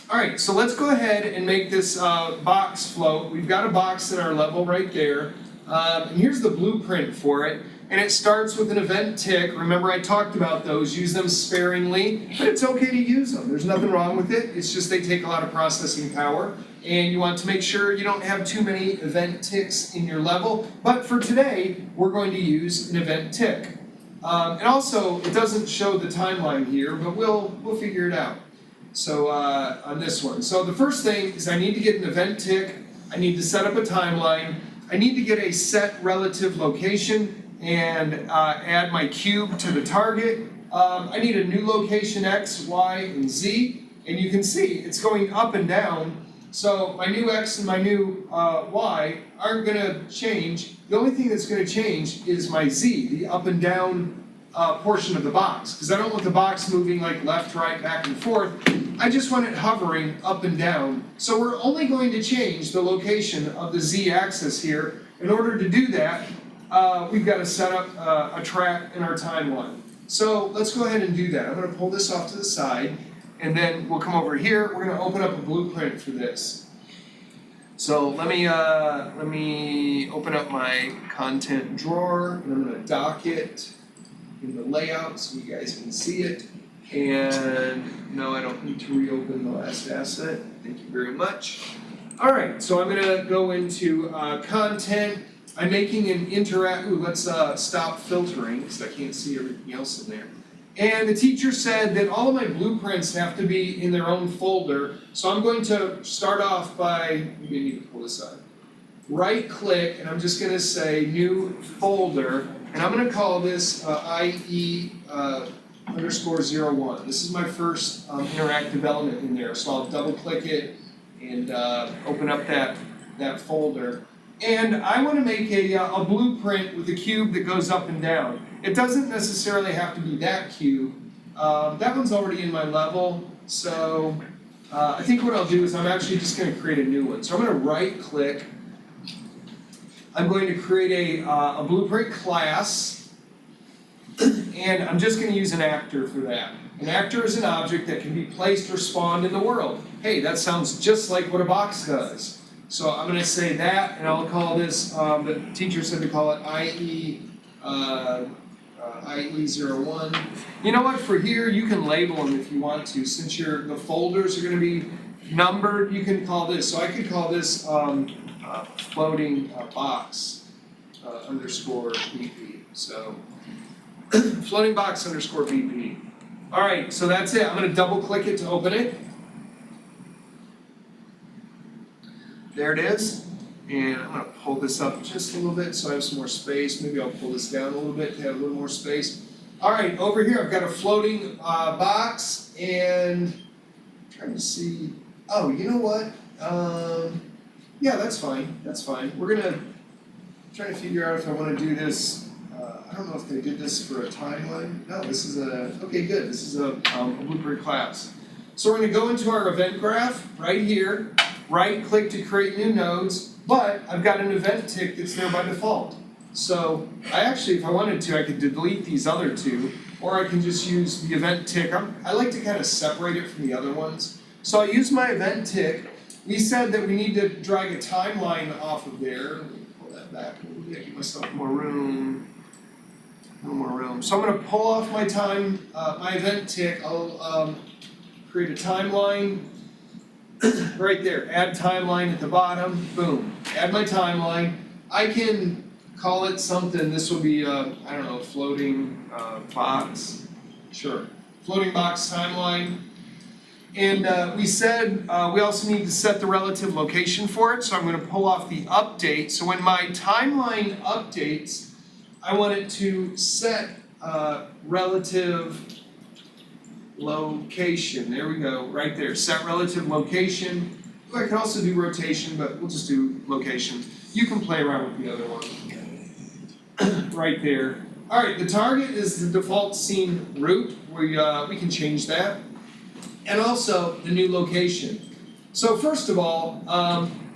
All right, so let's go ahead and make this box float. We've got a box in our level right there. And here's the blueprint for it. And it starts with an event tick. Remember I talked about those, use them sparingly, but it's okay to use them. There's nothing wrong with it. It's just they take a lot of processing power. And you want to make sure you don't have too many event ticks in your level. But for today, we're going to use an event tick. And also, it doesn't show the timeline here, but we'll figure it out. So on this one. So the first thing is I need to get an event tick. I need to set up a timeline. I need to get a set relative location and add my cube to the target. I need a new location X, Y, and Z. And you can see it's going up and down. So my new X and my new Y aren't going to change. The only thing that's going to change is my Z, the up and down portion of the box. Because I don't want the box moving like left, right, back, and forth. I just want it hovering up and down. So we're only going to change the location of the Z axis here. In order to do that, we've got to set up a track in our timeline. So let's go ahead and do that. I'm going to pull this off to the side. And then we'll come over here. We're going to open up a blueprint for this. So let me open up my content drawer, and I'm going to dock it in the layout so you guys can see it. And no, I don't need to reopen the last asset. Thank you very much. All right, so I'm going to go into content. I'm making an let's stop filtering because I can't see everything else in there. And the teacher said that all of my blueprints have to be in their own folder. So I'm going to start off by, maybe I need to pull this out. Right click, and I'm just going to say new folder. And I'm going to call this IE_01. This is my first interactive element in there. So I'll double click it and open up that folder. And I want to make a blueprint with a cube that goes up and down. It doesn't necessarily have to be that cube. That one's already in my level, so I think what I'll do is I'm actually just going to create a new one. So I'm going to right click. I'm going to create a blueprint class, and I'm just going to use an actor for that. An actor is an object that can be placed or spawned in the world. Hey, that sounds just like what a box does. So I'm going to say that, and I'll call this, the teacher said to call it IE01. You know what, for here, you can label them if you want to. Since the folders are going to be numbered, you can call this. So I could call this floating box underscore BP. So floating box underscore BP. All right, so that's it. I'm going to double click it to open it. There it is, and I'm going to pull this up just a little bit so I have some more space. Maybe I'll pull this down a little bit to have a little more space. All right, over here I've got a floating box, and I'm trying to see. Oh, you know what? Yeah, that's fine. That's fine. We're gonna try to figure out if I want to do this. I don't know if they did this for a timeline. No, this is okay. Good. This is a blueprint class. So we're going to go into our event graph right here. Right click to create new nodes, but I've got an event tick that's there by default. So I actually, if I wanted to, I could delete these other two, or I can just use the event tick. I like to kind of separate it from the other ones. So I use my event tick. We said that we need to drag a timeline off of there. Let me pull that back a little bit, give myself more room. A little more room. So I'm going to pull off my my event tick. I'll create a timeline. Right there, add timeline at the bottom, boom, add my timeline. I can call it something, this will be, I don't know, floating box, sure, floating box timeline. And we said we also need to set the relative location for it, so I'm going to pull off the update. So when my timeline updates, I want it to set relative location. There we go, right there. Set relative location. I can also do rotation, but we'll just do location. You can play around with the other one. Right there. All right, the target is the default scene route. We can change that. And also the new location. So first of all,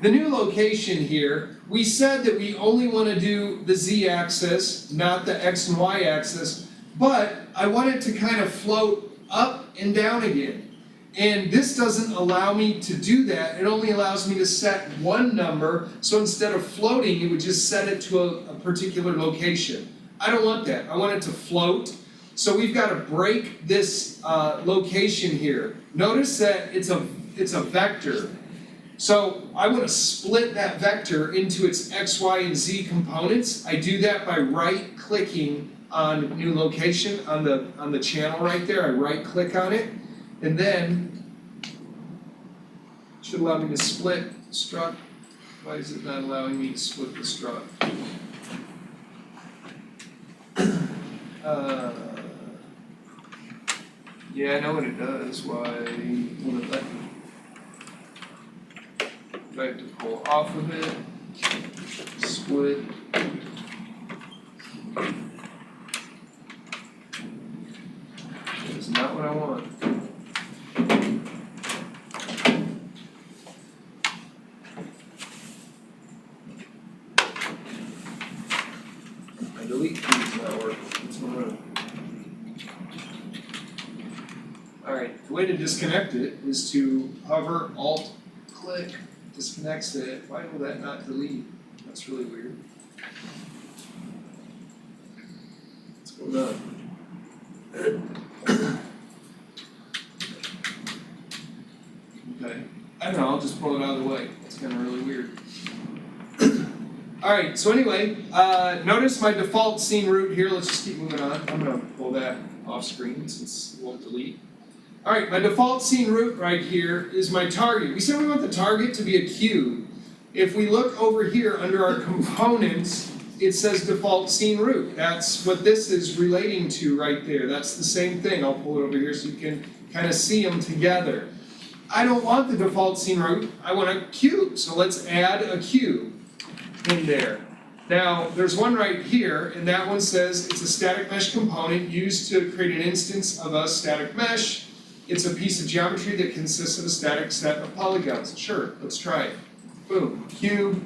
the new location here, we said that we only want to do the z-axis, not the x and y-axis, but I want it to kind of float up and down again. And this doesn't allow me to do that. It only allows me to set one number. So instead of floating, it would just set it to a particular location. I don't want that. I want it to float. So we've got to break this location here. Notice that it's a vector. So I want to split that vector into its x, y, and z components. I do that by right-clicking on new location on the channel right there. I right-click on it, and then it should allow me to split struct. Why is it not allowing me to split the struct? Yeah, I know what it does. Why won't it let me? I have to pull off of it, split. That is not what I want. My delete key is not working. What's going on? Alright, the way to disconnect it is to hover, Alt, click. Disconnects it. Why will that not delete? That's really weird. What's going on? Okay. I don't know, I'll just pull it out of the way. It's kind of really weird. Alright, so anyway, notice my default scene root here. Let's just keep moving on. I'm going to pull that off screen since it won't delete. Alright, my default scene root right here is my target. We said we want the target to be a cube. If we look over here under our components, it says default scene root. That's what this is relating to right there. That's the same thing. I'll pull it over here so you can kind of see them together. I don't want the default scene root. I want a cube. So let's add a cube in there. Now, there's one right here, and that one says it's a static mesh component used to create an instance of a static mesh. It's a piece of geometry that consists of a static set of polygons. Sure, let's try it. Boom, cube.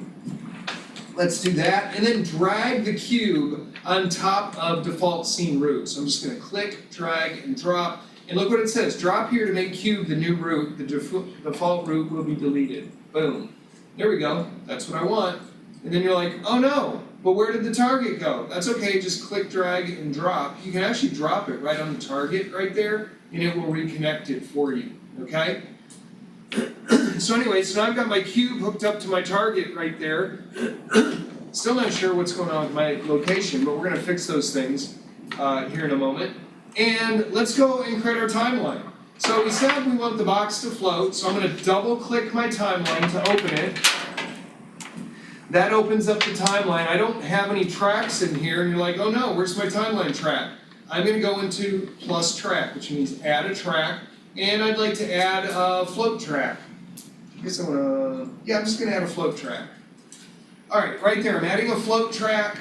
Let's do that, and then drag the cube on top of default scene root. So I'm just going to click, drag, and drop. And look what it says. Drop here to make cube the new root. The default root will be deleted. Boom. There we go. That's what I want. And then you're like, oh no, but where did the target go? That's okay, just click, drag, and drop. You can actually drop it right on the target right there, and it will reconnect it for you, okay? So anyway, so now I've got my cube hooked up to my target right there. Still not sure what's going on with my location, but we're going to fix those things here in a moment. And let's go and create our timeline. So we said we want the box to float, so I'm going to double click my timeline to open it. That opens up the timeline. I don't have any tracks in here, and you're like, oh no, where's my timeline track? I'm going to go into plus track, which means add a track, and I'd like to add a float track. I guess I'm just going to add a float track. Alright, right there, I'm adding a float track.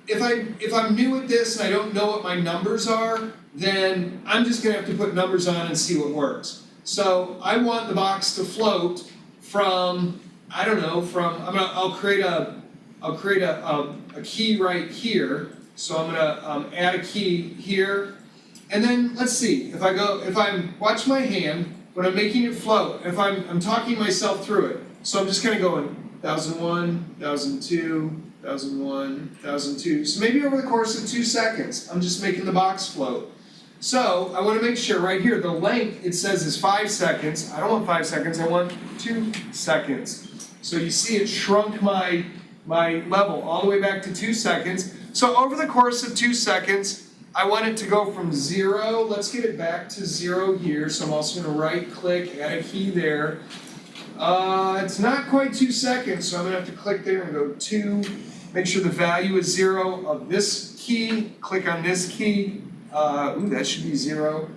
If I'm new at this and I don't know what my numbers are, then I'm just going to have to put numbers on and see what works. So I want the box to float from, I don't know, I'll create a key right here. So I'm gonna add a key here, and then let's see if watch my hand when I'm making it float. If I'm talking myself through it, so I'm just kind of going 1001, 1002, 1001, 1002. So maybe over the course of 2 seconds, I'm just making the box float. So I want to make sure right here the length it says is 5 seconds. I don't want 5 seconds. I want 2 seconds. So you see it shrunk my level all the way back to 2 seconds. So over the course of 2 seconds, I want it to go from 0. Let's get it back to 0 here. So I'm also going to right click, add a key there. It's not quite 2 seconds, so I'm going to have to click there and go 2. Make sure the value is 0 of this key. Click on this key. That should be 0.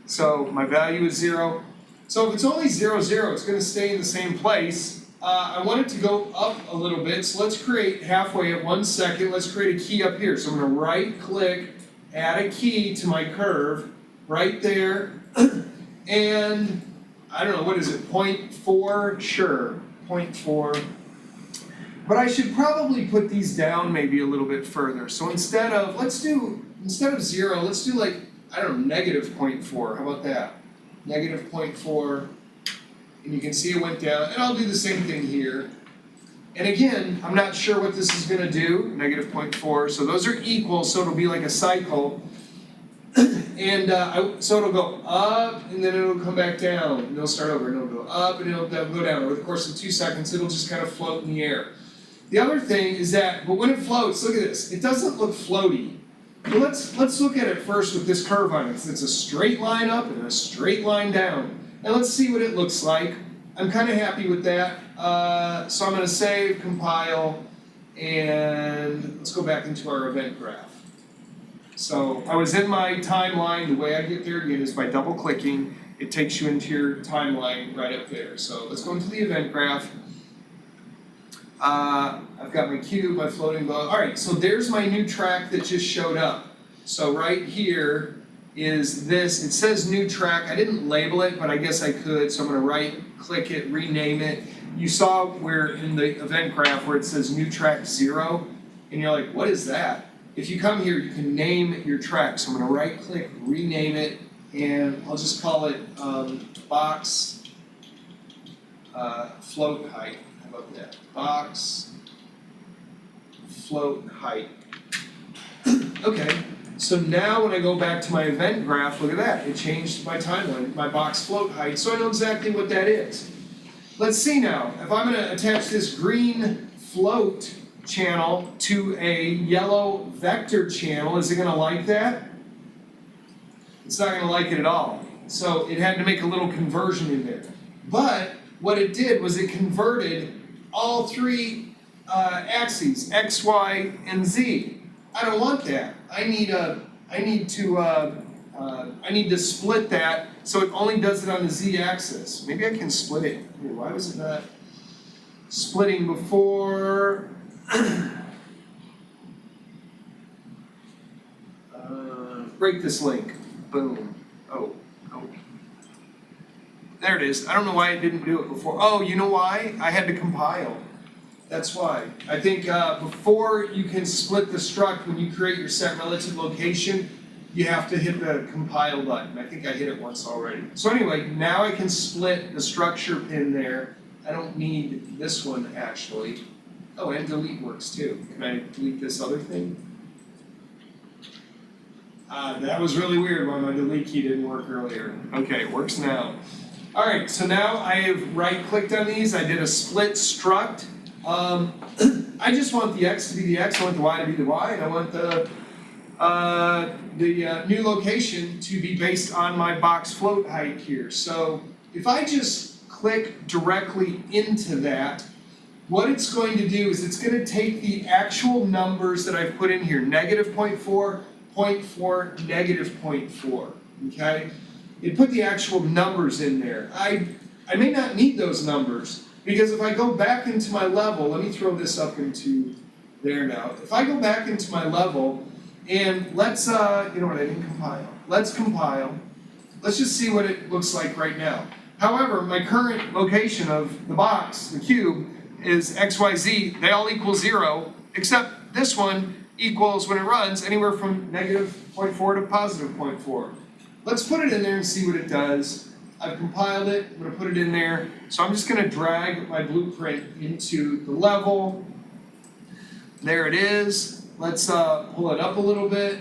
So my value is 0. So if it's only 0, 0, it's going to stay in the same place. I want it to go up a little bit, so let's create halfway at 1 second. Let's create a key up here. So I'm going to right click, add a key to my curve right there. And I don't know, what is it, 0.4? Sure, 0.4. But I should probably put these down maybe a little bit further. So instead of 0, let's do like, I don't know, negative 0.4. How about that? negative 0.4, and you can see it went down, and I'll do the same thing here. And again, I'm not sure what this is gonna do, negative 0.4, so those are equal, so it'll be like a cycle. And so it'll go up, and then it'll come back down, and it'll start over, and it'll go up, and it'll go down. Over the course of 2 seconds, it'll just kind of float in the air. The other thing is that, but when it floats, look at this, it doesn't look floaty. But let's look at it first with this curve on it. It's a straight line up and a straight line down. And let's see what it looks like. I'm kind of happy with that. So I'm going to save, compile, and let's go back into our event graph. So I was in my timeline. The way I get there again is by double clicking. It takes you into your timeline right up there. So let's go into the event graph. I've got my cube, my floating ball. All right, so there's my new track that just showed up. So right here is this. It says new track. I didn't label it, but I guess I could. So I'm going to right-click it, rename it. You saw where in the event graph where it says new track 0, and you're like, what is that? If you come here, you can name your track. So I'm going to right-click, rename it, and I'll just call it box float height. How about that? Box float height. Okay, so now when I go back to my event graph, look at that. It changed my timeline, my box float height, so I know exactly what that is. Let's see now. If I'm going to attach this green float channel to a yellow vector channel, is it going to like that? It's not going to like it at all. So it had to make a little conversion in there. But what it did was it converted all three axes, X, Y, and Z. I don't want that. I need to split that so it only does it on the Z axis. Maybe I can split it. Here, why was it not splitting before? Break this link. Boom. Oh. There it is. I don't know why I didn't do it before. Oh, you know why? I had to compile. That's why. I think before you can split the struct, when you create your set relative location, you have to hit the compile button. I think I hit it once already. So anyway, now I can split the structure pin there. I don't need this one actually. Oh, and delete works too. Can I delete this other thing? That was really weird why my delete key didn't work earlier. Okay, it works now. All right, so now I have right-clicked on these. I did a split struct. I just want the X to be the X, I want the Y to be the Y, and I want the new location to be based on my box float height here. So if I just click directly into that, what it's going to do is it's going to take the actual numbers that I've put in here, negative 0.4, 0.4, negative 0.4, okay? It put the actual numbers in there. I may not need those numbers, because if I go back into my level, let me throw this up into there now. If I go back into my level, and let's, you know what, I didn't compile. Let's compile. Let's just see what it looks like right now. However, my current location of the box, the cube, is XYZ. They all equal 0, except this one equals, when it runs, anywhere from negative 0.4 to positive 0.4. Let's put it in there and see what it does. I've compiled it, I'm going to put it in there. So I'm just going to drag my blueprint into the level. There it is. Let's pull it up a little bit.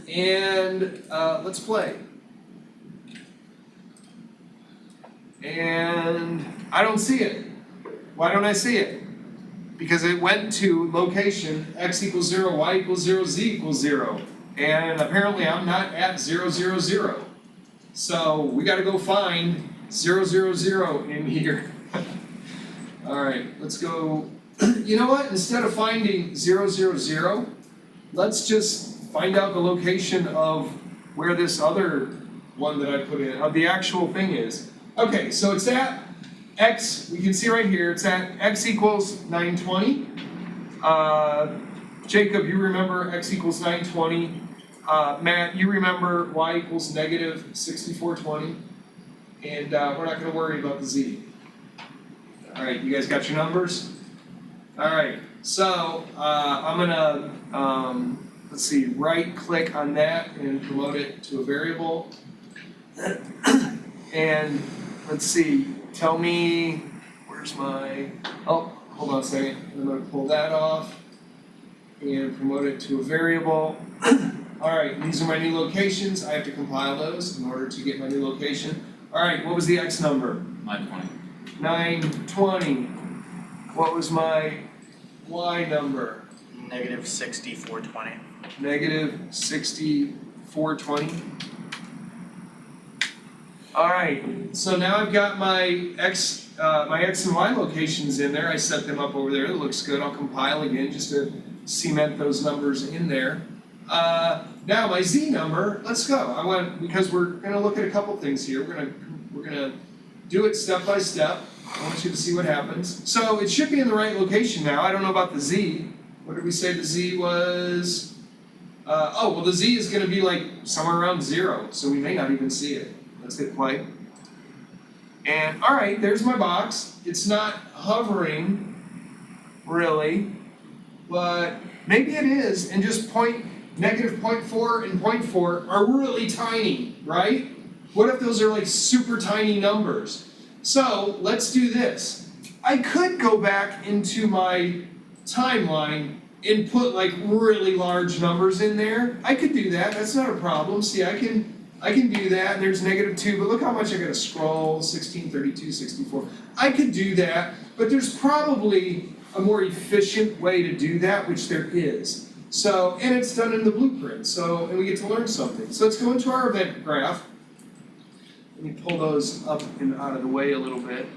And let's play. And I don't see it. Why don't I see it? Because it went to location X equals 0, Y equals 0, Z equals 0. And apparently I'm not at 0, 0, 0. So we got to go find 0, 0, 0 in here. All right, let's go. You know what? Instead of finding 0, 0, 0, let's just find out the location of where this other one that I put in, the actual thing is. Okay, so it's at X, we can see right here, it's at X equals 920. Jacob, you remember X equals 920. Matt, you remember Y equals negative 6420. And we're not going to worry about the Z. All right, you guys got your numbers? All right, so I'm going to, let's see, right click on that and promote it to a variable. And let's see, tell me, where's my, oh, hold on a second. I'm gonna pull that off and promote it to a variable. All right, these are my new locations. I have to compile those in order to get my new location. All right, what was the X number? 920. 920. What was my Y number? Negative 6420. Negative 6420. All right, so now I've got my X and Y locations in there. I set them up over there. It looks good. I'll compile again just to cement those numbers in there. Now my Z number, let's go. Because we're gonna look at a couple things here. We're gonna do it step by step. I want you to see what happens. So it should be in the right location now. I don't know about the Z. What did we say the Z was? The Z is gonna be like somewhere around 0, so we may not even see it. Let's hit play. And all right, there's my box. It's not hovering, really, but maybe it is, and just negative 0.4 and 0.4 are really tiny, right? What if those are like super tiny numbers? So let's do this. I could go back into my timeline and put like really large numbers in there. I could do that, that's not a problem. See, I can do that, and there's -2, but look how much I gotta scroll, 16, 32, 64. I could do that, but there's probably a more efficient way to do that, which there is. So, and it's done in the blueprint, and we get to learn something. So let's go into our event graph. Let me pull those up and out of the way a little bit.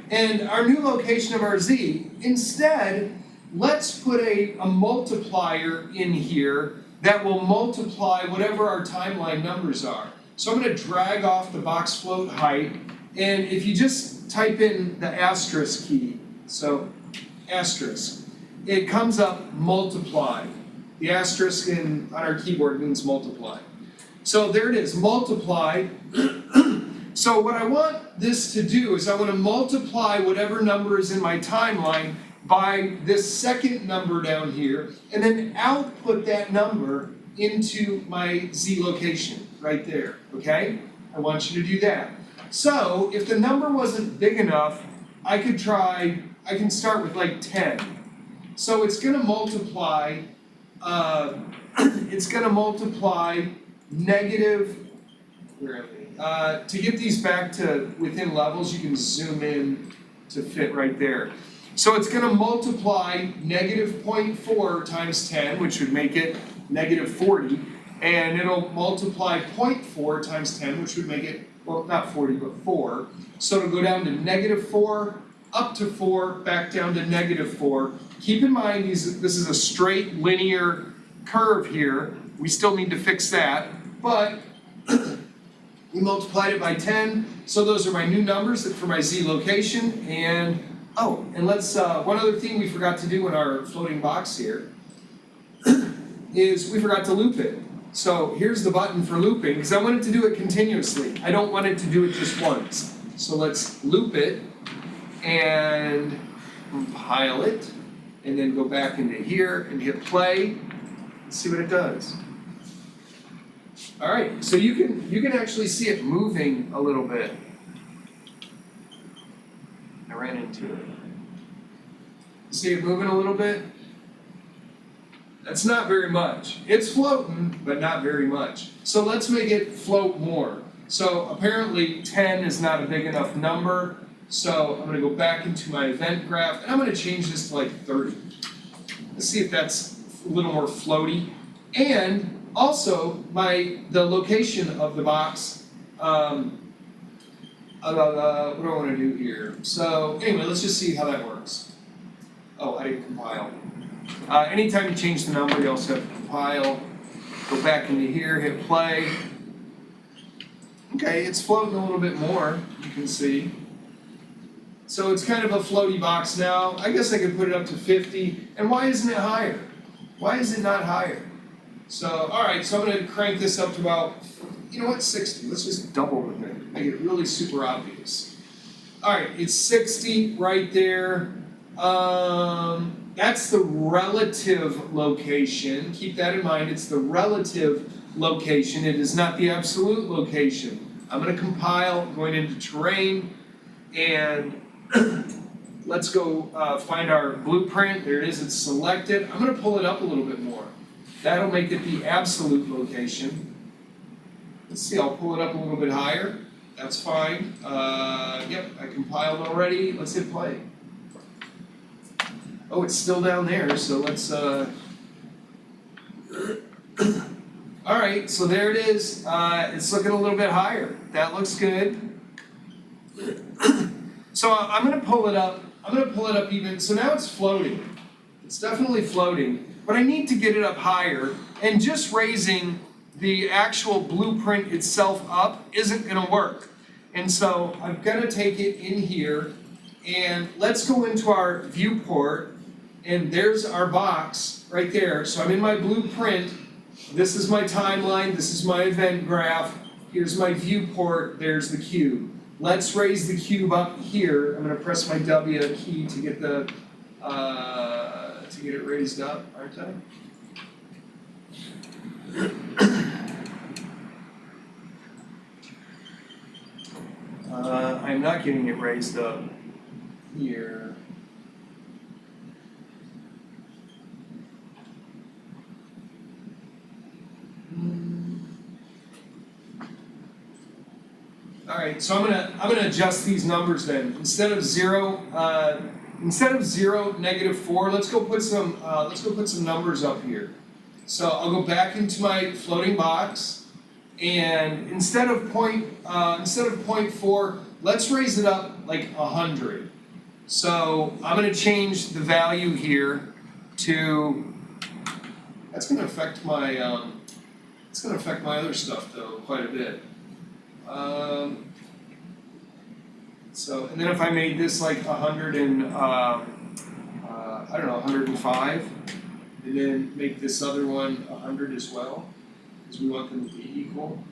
And our new location of our Z, instead, let's put a multiplier in here that will multiply whatever our timeline numbers are. So I'm gonna drag off the box float height, and if you just type in the asterisk key, so asterisk, it comes up multiply. The asterisk on our keyboard means multiply. So there it is, multiply. So what I want this to do is I want to multiply whatever number is in my timeline by this second number down here, and then output that number into my Z location right there, okay? I want you to do that. So if the number wasn't big enough, I can start with like 10. So it's gonna multiply, negative, where are they? To get these back to within levels, you can zoom in to fit right there. So it's gonna multiply negative 0.4 times 10, which would make it negative 40, and it'll multiply 0.4 times 10, which would make it, well, not 40, but 4. So it'll go down to -4, up to 4, back down to -4. Keep in mind, this is a straight linear curve here. We still need to fix that, but we multiplied it by 10, so those are my new numbers for my Z location. And let's, one other thing we forgot to do in our floating box here is we forgot to loop it. So here's the button for looping, because I want it to do it continuously. I don't want it to do it just once. So let's loop it and compile it, and then go back into here and hit play and see what it does. All right, so you can actually see it moving a little bit. I ran into it. See it moving a little bit? That's not very much. It's floating, but not very much. So let's make it float more. So apparently 10 is not a big enough number. So I'm gonna go back into my event graph, and I'm gonna change this to like 30. Let's see if that's a little more floaty. And also, the location of the box, what do I want to do here? So anyway, let's just see how that works. Oh, I didn't compile. Anytime you change the number, you also have to compile. Go back into here, hit play. Okay, it's floating a little bit more, you can see. So it's kind of a floaty box now. I guess I could put it up to 50. And why isn't it higher? Why is it not higher? So, all right, so I'm gonna crank this up to about, 60. Let's just double with it, make it really super obvious. All right, it's 60 right there. That's the relative location. Keep that in mind, it's the relative location, it is not the absolute location. I'm gonna compile, going into terrain, and let's go find our blueprint. There it is, it's selected. I'm gonna pull it up a little bit more. That'll make it the absolute location. Let's see, I'll pull it up a little bit higher. That's fine. Yep, I compiled already. Let's hit play. Oh, it's still down there, so let's Alright, so there it is. It's looking a little bit higher. That looks good. So I'm gonna pull it up. I'm gonna pull it up even, so now it's floating. It's definitely floating, but I need to get it up higher, and just raising the actual blueprint itself up isn't gonna work. And so I'm gonna take it in here, and let's go into our viewport, and there's our box right there. So I'm in my blueprint, this is my timeline, this is my event graph, here's my viewport, there's the cube. Let's raise the cube up here. I'm gonna press my W key to get the to get it raised up, aren't I? I'm not getting it raised up here. All right, so I'm gonna adjust these numbers then. Instead of 0, -4, let's go put some numbers up here. So I'll go back into my floating box, and instead of 0.4, let's raise it up like 100. So I'm gonna change the value here to. That's gonna affect my it's gonna affect my other stuff though quite a bit. So, and then if I made this like 100 and, I don't know, 105, and then make this other one 100 as well, because we want them to be equal.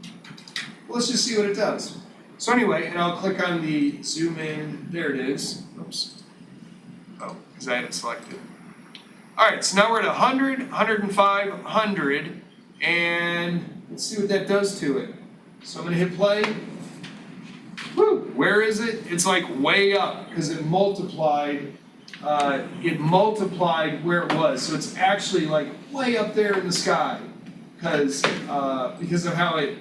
Well, let's just see what it does. So anyway, and I'll click on the zoom in, there it is. Oops. Oh, because I had it selected. All right, so now we're at 100, 105, 100, and let's see what that does to it. So I'm gonna hit play. Woo, where is it? It's like way up because it multiplied where it was. So it's actually like way up there in the sky because of how it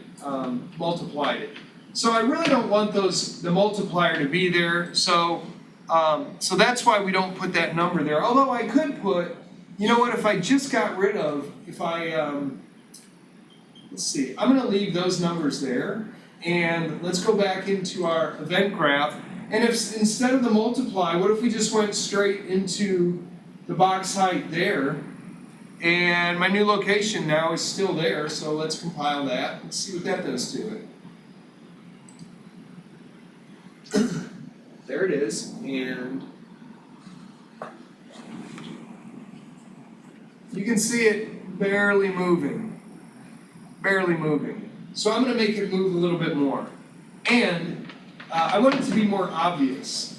multiplied it. So I really don't want the multiplier to be there. So that's why we don't put that number there. Although I could put, you know what, if I just got rid of, let's see, I'm gonna leave those numbers there. And let's go back into our event graph. And if instead of the multiply, what if we just went straight into the box height there? And my new location now is still there, so let's compile that and see what that does to it. There it is, and you can see it barely moving. Barely moving. So I'm going to make it move a little bit more. And I want it to be more obvious.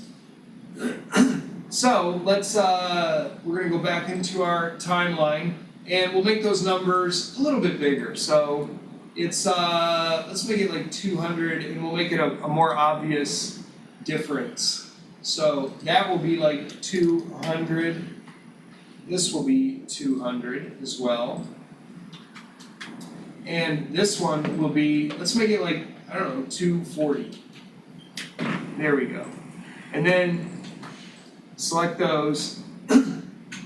So we're going to go back into our timeline, and we'll make those numbers a little bit bigger. So it's, let's make it like 200, and we'll make it a more obvious difference. So that will be like 200. This will be 200 as well. And this one will be, let's make it like, I don't know, 240. There we go. And then select those. All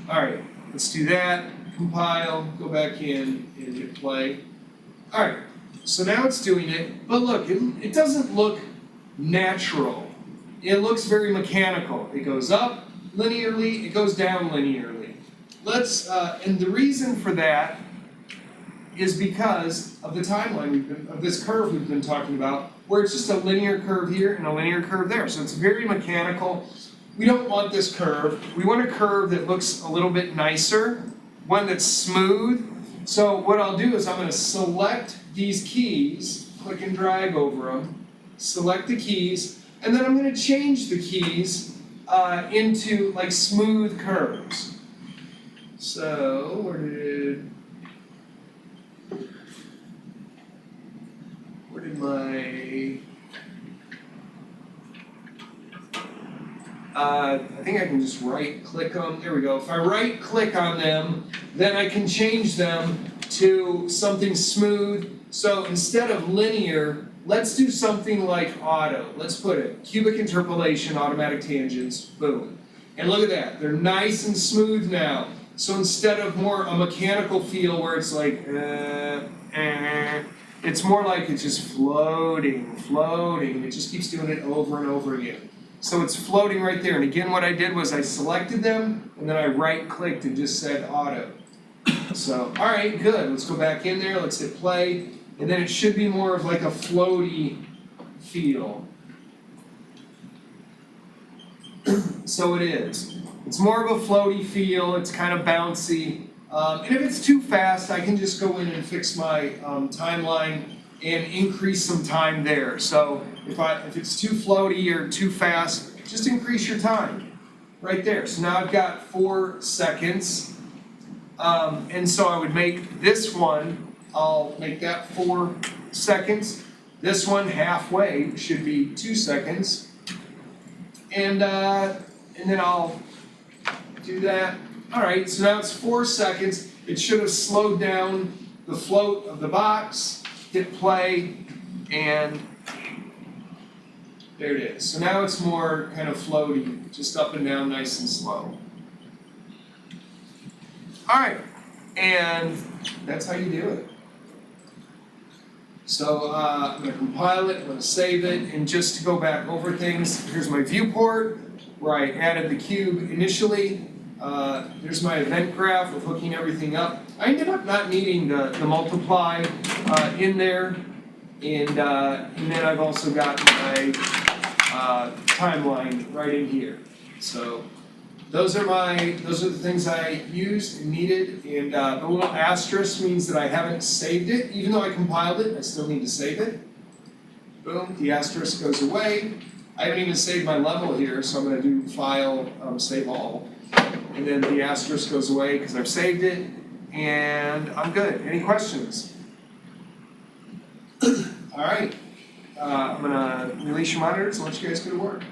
right, let's do that. Compile, go back in, and hit play. All right, so now it's doing it. But look, it doesn't look natural. It looks very mechanical. It goes up linearly, it goes down linearly. And the reason for that is because of the timeline of this curve we've been talking about, where it's just a linear curve here and a linear curve there. So it's very mechanical. We don't want this curve. We want a curve that looks a little bit nicer, one that's smooth. So what I'll do is I'm going to select these keys, click and drag over them, select the keys, and then I'm going to change the keys into like smooth curves. So where did in my I think I can just right click them, there we go. If I right click on them, then I can change them to something smooth. So instead of linear, let's do something like auto. Let's put it, cubic interpolation, automatic tangents, boom. And look at that, they're nice and smooth now. So instead of more a mechanical feel where it's like, it's more like it's just floating, floating. It just keeps doing it over and over again. So it's floating right there. And again, what I did was I selected them and then I right clicked and just said auto. So, all right, good. Let's go back in there. Let's hit play. And then it should be more of like a floaty feel. So it is. It's more of a floaty feel. It's kind of bouncy. And if it's too fast, I can just go in and fix my timeline and increase some time there. So if it's too floaty or too fast, just increase your time right there. So now I've got 4 seconds. And so I would make this one, I'll make that 4 seconds. This one halfway should be 2 seconds. And then I'll do that. All right, so now it's 4 seconds. It should have slowed down the float of the box. Hit play, and there it is. So now it's more kind of floaty, just up and down, nice and slow. All right, and that's how you do it. So I'm going to compile it, I'm going to save it, and just to go back over things, here's my viewport where I added the cube initially. There's my event graph of hooking everything up. I ended up not needing the multiply in there, and then I've also got my timeline right in here. So those are the things I used and needed, and the little asterisk means that I haven't saved it. Even though I compiled it, I still need to save it. Boom, the asterisk goes away. I haven't even saved my level here, so I'm going to do File, Save All. And then the asterisk goes away because I've saved it, and I'm good. Any questions? All right, I'm going to release your monitors and let you guys go to work.